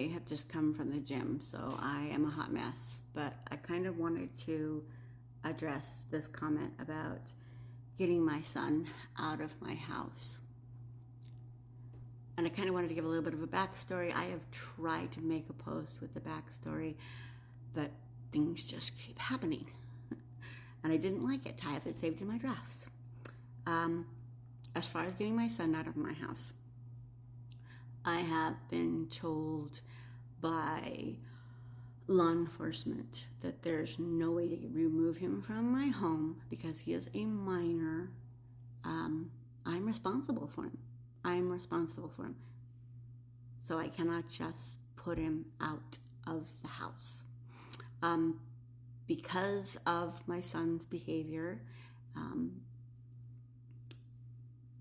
I have just come from the gym, so I am a hot mess. But I kind of wanted to address this comment about getting my son out of my house. And I kind of wanted to give a little bit of a backstory. I have tried to make a post with the backstory, but things just keep happening. And I didn't like it. I have it saved in my drafts. As far as getting my son out of my house, I have been told by law enforcement that there's no way to remove him from my home because he is a minor. I'm responsible for him. So I cannot just put him out of the house. Because of my son's behavior,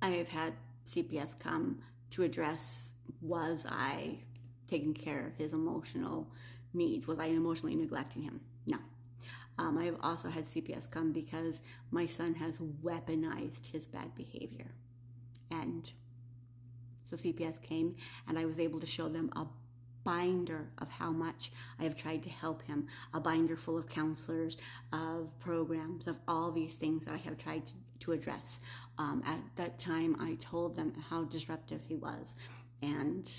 I have had CPS come to address, was I taking care of his emotional needs? Was I emotionally neglecting him? No. I have also had CPS come because my son has weaponized his bad behavior. And so CPS came and I was able to show them a binder of how much I have tried to help him, a binder full of counselors, of programs, of all these things that I have tried to address. At that time, I told them how disruptive he was and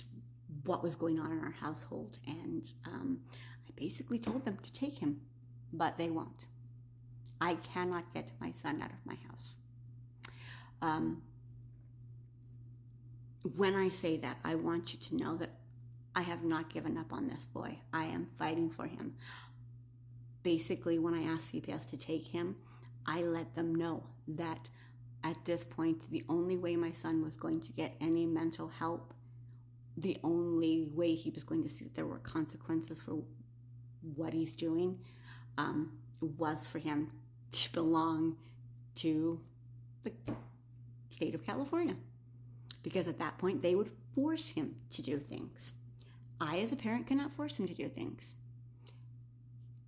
what was going on in our household. And I basically told them to take him, but they won't. I cannot get my son out of my house. When I say that, I want you to know that I have not given up on this boy. I am fighting for him. Basically, when I asked CPS to take him, I let them know that at this point, the only way my son was going to get any mental help, the only way he was going to see that there were consequences for what he's doing, was for him to belong to the state of California. Because at that point, they would force him to do things. I, as a parent, cannot force him to do things.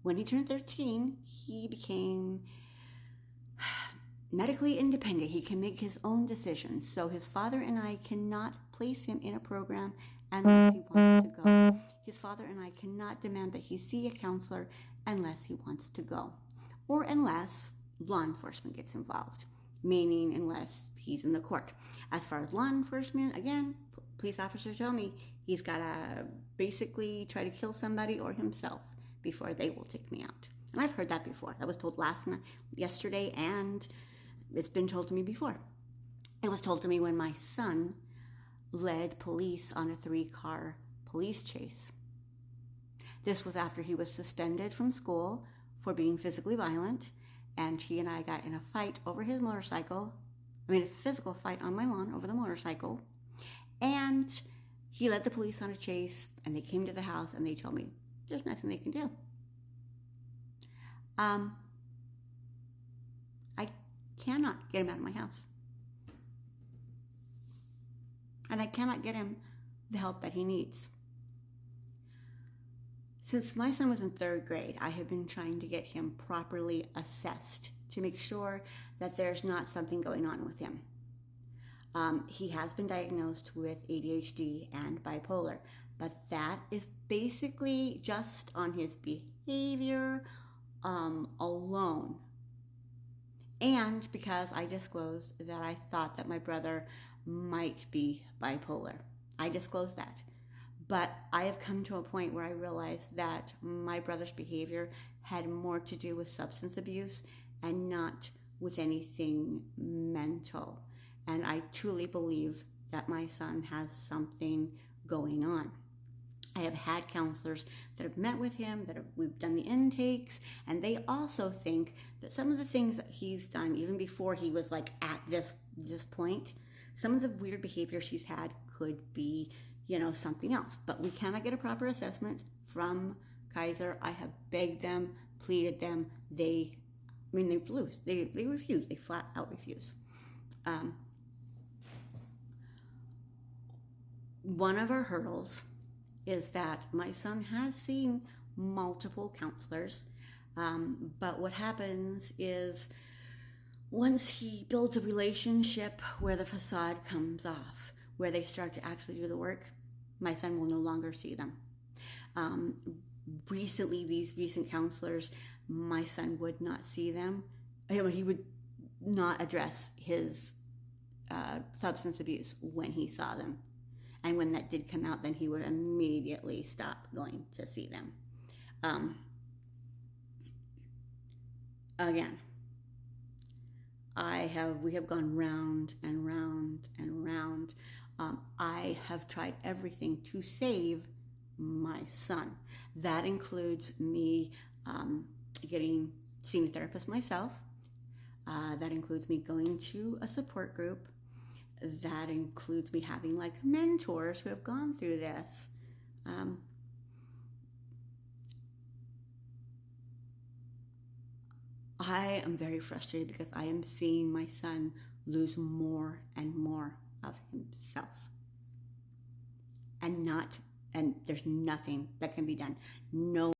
When he turned 13, he became medically independent. He can make his own decisions. So his father and I cannot place him in a program unless he wants to go. His father and I cannot demand that he see a counselor unless he wants to go. Or unless law enforcement gets involved. Meaning unless he's in the court. As far as law enforcement, again, police officers tell me he's got to basically try to kill somebody or himself before they will take me out. And I've heard that before. That was told yesterday, and it's been told to me before. It was told to me when my son led police on a 3-car police chase. This was after he was suspended from school for being physically violent, and he and I got in a fight over his motorcycle. A physical fight on my lawn over the motorcycle. And he led the police on a chase, and they came to the house, and they told me, there's nothing they can do. I cannot get him out of my house. And I cannot get him the help that he needs. Since my son was in 3rd grade, I have been trying to get him properly assessed to make sure that there's not something going on with him. He has been diagnosed with ADHD and bipolar, but that is basically just on his behavior alone. And because I disclosed that I thought that my brother might be bipolar. I disclosed that. But I have come to a point where I realized that my brother's behavior had more to do with substance abuse and not with anything mental. And I truly believe that my son has something going on. I have had counselors that have met with him, we've done the intakes, and they also think that some of the things that he's done, even before he was like at this point, some of the weird behaviors he's had could be, something else. But we cannot get a proper assessment from Kaiser. I have begged them, pleaded them. They refuse. They refuse. They flat out refuse. One of our hurdles is that my son has seen multiple counselors, but what happens is once he builds a relationship where the facade comes off, where they start to actually do the work, my son will no longer see them. Recently, these recent counselors, my son would not see them. He would not address his substance abuse when he saw them. And when that did come out, then he would immediately stop going to see them. Again, we have gone round and round and round. I have tried everything to save my son. That includes me seeing a therapist myself. That includes me going to a support group. That includes me having like mentors who have gone through this. I am very frustrated because I am seeing my son lose more and more of himself. And there's nothing that can be done. No